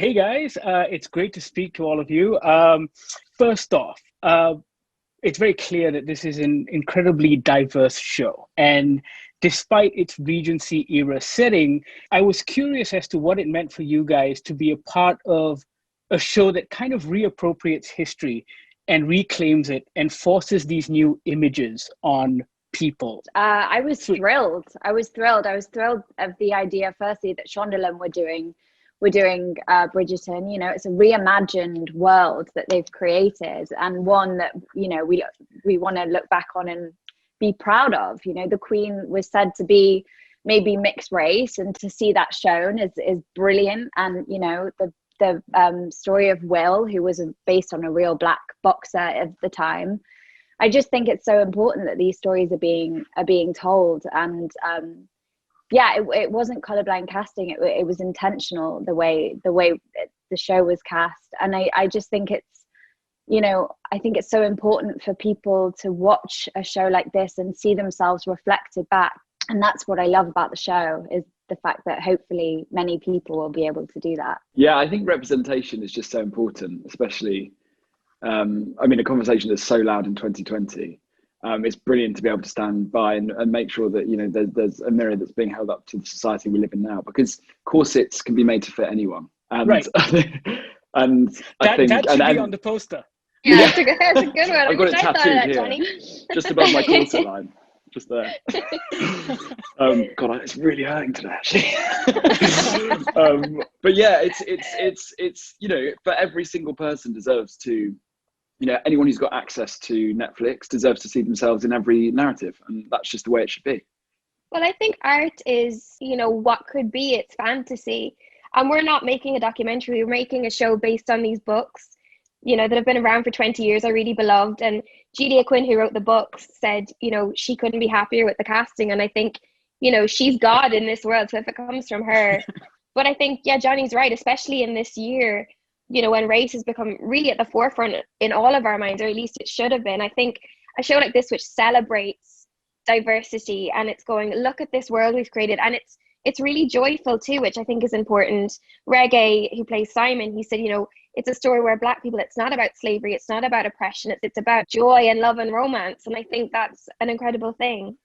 Hey guys, it's great to speak to all of you. First off, it's very clear that this is an incredibly diverse show. And despite its Regency era setting, I was curious as to what it meant for you guys to be a part of a show that kind of reappropriates history and reclaims it and forces these new images on people. I was thrilled. I was thrilled of the idea, firstly, that Shondaland were doing Bridgerton. You know, it's a reimagined world that they've created, and one that, you know, we want to look back on and be proud of. You know, the Queen was said to be maybe mixed race, and to see that shown is brilliant. And, you know, the story of Will, who was based on a real black boxer of the time. I just think it's so important that these stories are being told. And yeah, it wasn't colorblind casting. It was intentional, the way the show was cast. And I just think it's, you know, I think it's so important for people to watch a show like this and see themselves reflected back. And that's what I love about the show, is the fact that hopefully many people will be able to do that. Yeah, I think representation is just so important, especially, I mean, a conversation that's so loud in 2020. It's brilliant to be able to stand by and make sure that, you know, there's a mirror that's being held up to the society we live in now, because corsets can be made to fit anyone. And, right. And I think that should be on the poster. Yeah, that's a good one. I've got it tattooed here, Johnny. Just above my corset line, just there. God, it's really hurting today, actually. But yeah, it's you know, but every single person deserves to, you know, anyone who's got access to Netflix deserves to see themselves in every narrative, and that's just the way it should be. Well, I think art is, you know, what could be. It's fantasy, and we're not making a documentary. We're making a show based on these books, you know, that have been around for 20 years, are really beloved. And Julia Quinn, who wrote the books, said, you know, she couldn't be happier with the casting. And I think, you know, she's God in this world, so if it comes from her. But I think, yeah, Johnny's right, especially in this year, you know, when race has become really at the forefront in all of our minds, or at least it should have been. I think a show like this, which celebrates diversity, and it's going, look at this world we've created, and it's really joyful too, which I think is important. Reggae, who plays Simon, he said, you know, it's a story where Black people, it's not about slavery, it's not about oppression, it's about joy and love and romance. And I think that's an incredible thing.